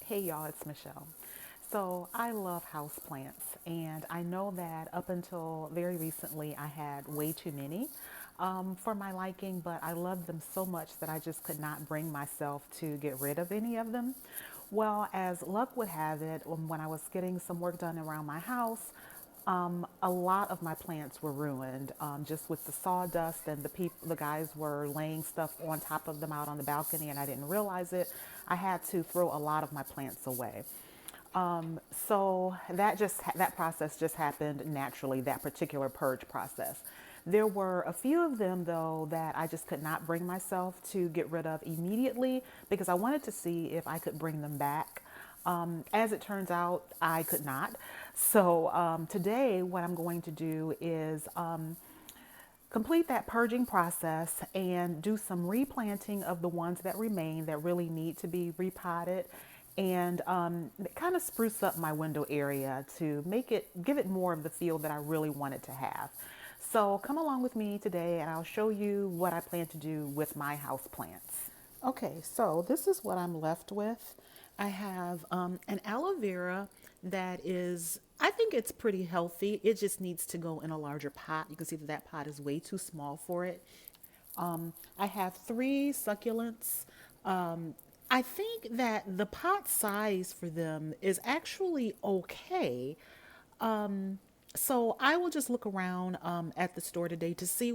Hey y'all, it's Michelle. So I love houseplants, and I know that up until very recently I had way too many for my liking, but I loved them so much that I just could not bring myself to get rid of any of them. Well, as luck would have it, when I was getting some work done around my house, a lot of my plants were ruined, just with the sawdust, and the guys were laying stuff on top of them out on the balcony, and I didn't realize it. I had to throw a lot of my plants away. So that process just happened naturally. That particular purge process. There were a few of them though that I just could not bring myself to get rid of immediately because I wanted to see if I could bring them back. As it turns out, I could not. So today, what I'm going to do is complete that purging process and do some replanting of the ones that remain that really need to be repotted, and kind of spruce up my window area to give it more of the feel that I really want it to have. So come along with me today and I'll show you what I plan to do with my house plants. Okay, so this is what I'm left with. I have an aloe vera that is, I think it's pretty healthy. It just needs to go in a larger pot. You can see that that pot is way too small for it. I have three succulents. I think that the pot size for them is actually okay. So I will just look around at the store today to see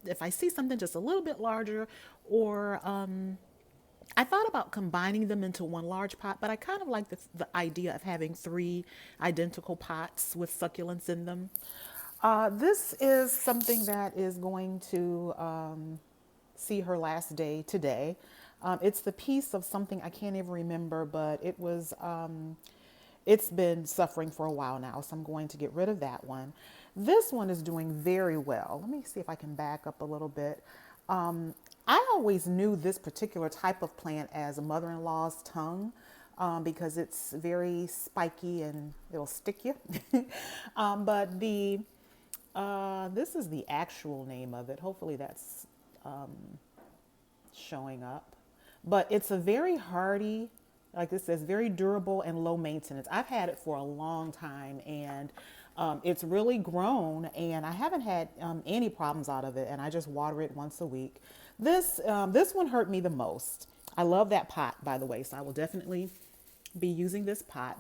if I see something just a little bit larger, or I thought about combining them into one large pot, but I kind of like the idea of having three identical pots with succulents in them. This is something that is going to see her last day today. It's the piece of something I can't even remember, but it's been suffering for a while now, so I'm going to get rid of that one. This one is doing very well. Let me see if I can back up a little bit. I always knew this particular type of plant as a mother-in-law's tongue, because it's very spiky and it'll stick you. But this is the actual name of it. Hopefully that's showing up. But it's a very hardy, like this says, very durable and low maintenance. I've had it for a long time, and it's really grown, and I haven't had any problems out of it, and I just water it once a week. This one hurt me the most. I love that pot, by the way, so I will definitely be using this pot.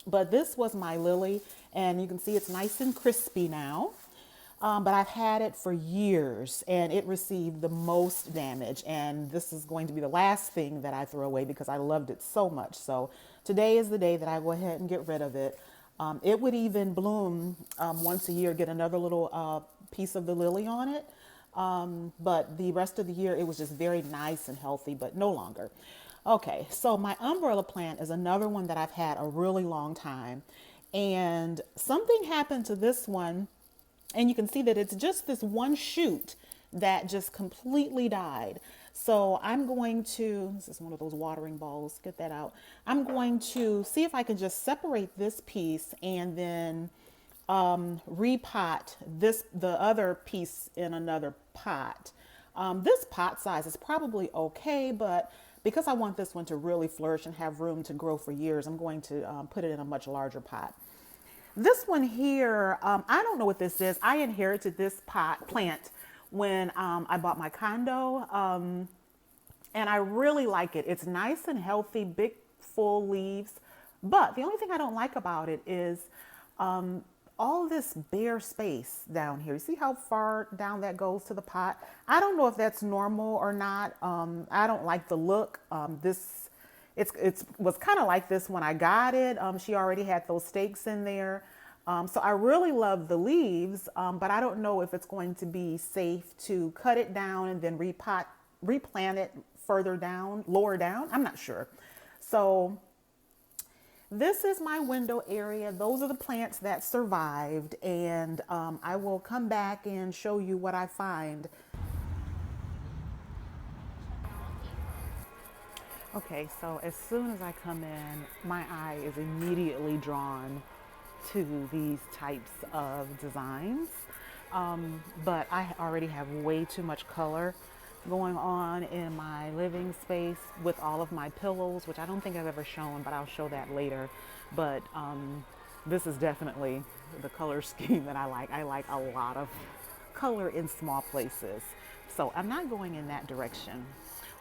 But this was my lily, and you can see it's nice and crispy now. But I've had it for years and it received the most damage. And this is going to be the last thing that I throw away because I loved it so much. So today is the day that I go ahead and get rid of it. It would even bloom once a year, get another little piece of the lily on it. But the rest of the year, it was just very nice and healthy, but no longer. Okay, so my umbrella plant is another one that I've had a really long time. And something happened to this one, and you can see that it's just this one shoot that just completely died. So I'm going to, this is one of those watering balls, get that out. I'm going to see if I can just separate this piece and then repot the other piece in another pot. This pot size is probably okay, but because I want this one to really flourish and have room to grow for years, I'm going to put it in a much larger pot. This one here, I don't know what this is. I inherited this plant when I bought my condo, and I really like it. It's nice and healthy, big, full leaves. But the only thing I don't like about it is all this bare space down here. You see how far down that goes to the pot? I don't know if that's normal or not. I don't like the look. It was kind of like this when I got it. She already had those stakes in there. So I really love the leaves, but I don't know if it's going to be safe to cut it down and then replant it further down, lower down. I'm not sure. So this is my window area. Those are the plants that survived, and I will come back and show you what I find. Okay, so as soon as I come in, my eye is immediately drawn to these types of designs. But I already have way too much color going on in my living space with all of my pillows, which I don't think I've ever shown, but I'll show that later. But this is definitely the color scheme that I like. I like a lot of color in small places. So I'm not going in that direction.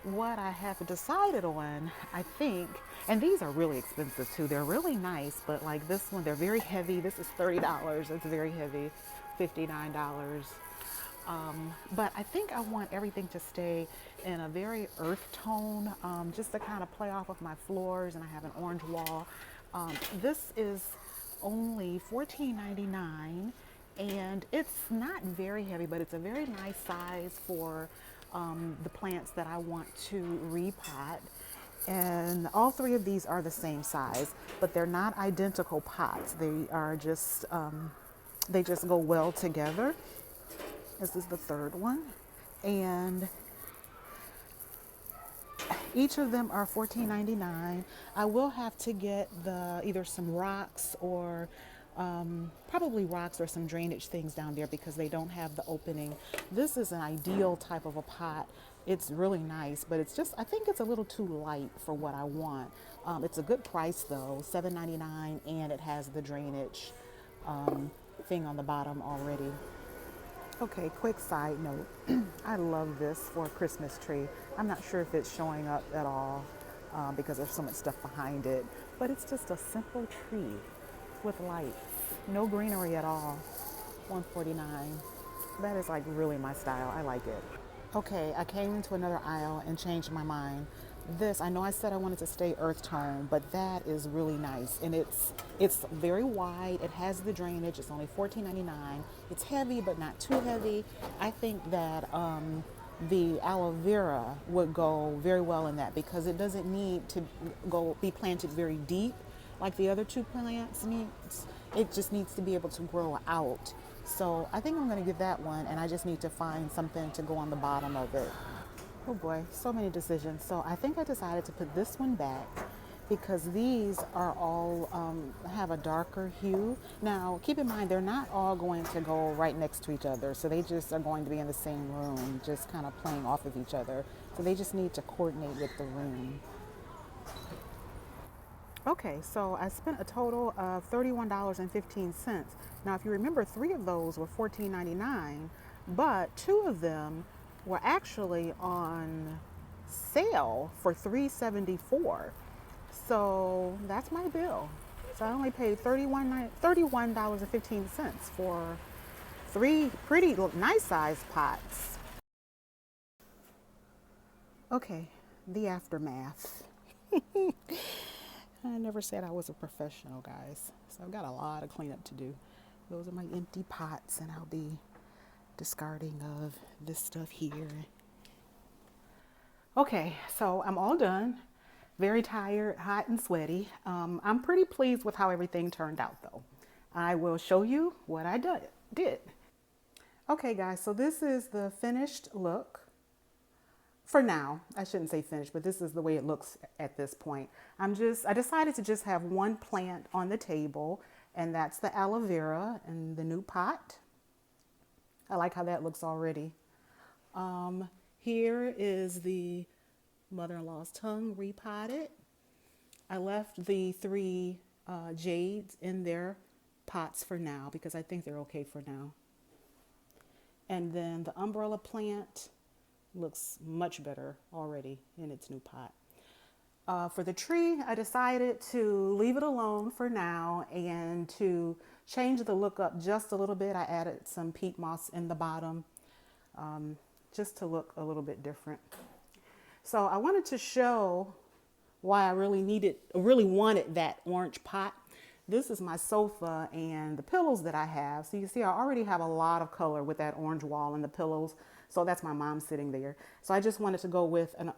What I have decided on, I think, and these are really expensive too. They're really nice, but like this one, they're very heavy. This is $30. It's very heavy, $59. But I think I want everything to stay in a very earth tone, just to kind of play off of my floors, and I have an orange wall. This is only $14.99, and it's not very heavy, but it's a very nice size for the plants that I want to repot. And all three of these are the same size, but they're not identical pots. They just go well together. This is the third one, and each of them are $14.99. I will have to get either some rocks or probably rocks or some drainage things down there because they don't have the opening. This is an ideal type of a pot. It's really nice, but it's just, I think it's a little too light for what I want. It's a good price though, $7.99, and it has the drainage thing on the bottom already. Okay, quick side note. I love this for a Christmas tree. I'm not sure if it's showing up at all because there's so much stuff behind it, but it's just a simple tree with lights. No greenery at all. $149. That is like really my style. I like it. Okay, I came into another aisle and changed my mind. This, I know I said I wanted to stay earth tone, but that is really nice, and it's very wide. It has the drainage. It's only $14.99. It's heavy, but not too heavy. I think that the aloe vera would go very well in that because it doesn't need to be planted very deep like the other two plants needs. It just needs to be able to grow out. So I think I'm going to give that one, and I just need to find something to go on the bottom of it. Oh boy, so many decisions. So I think I decided to put this one back because these are all have a darker hue. Now, keep in mind, they're not all going to go right next to each other. So they just are going to be in the same room, just kind of playing off of each other. So they just need to coordinate with the room. Okay, so I spent a total of $31.15. Now, if you remember, 3 of those were $14.99, but 2 of them were actually on sale for $3.74. So that's my bill. So I only paid $31.15 for 3 pretty nice sized pots. Okay, the aftermath. I never said I was a professional, guys. So I've got a lot of cleanup to do. Those are my empty pots, and I'll be discarding of this stuff here. Okay, so I'm all done. Very tired, hot and sweaty. I'm pretty pleased with how everything turned out though. I will show you what I did. Okay guys, so this is the finished look. For now, I shouldn't say finished, but this is the way it looks at this point. I decided to just have one plant on the table, and that's the aloe vera in the new pot. I like how that looks already. Here is the mother-in-law's tongue repotted. I left the 3 jades in their pots for now because I think they're okay for now. And then the umbrella plant looks much better already in its new pot. For the tree, I decided to leave it alone for now and to change the look up just a little bit. I added some peat moss in the bottom just to look a little bit different. So I wanted to show why I really wanted that orange pot. This is my sofa and the pillows that I have. So you see, I already have a lot of color with that orange wall and the pillows. So that's my mom sitting there. So I just wanted to go with a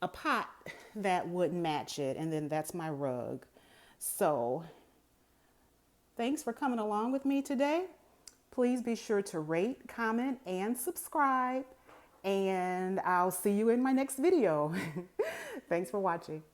pot that would match it. And then that's my rug. So thanks for coming along with me today. Please be sure to rate, comment, and subscribe. And I'll see you in my next video. Thanks for watching.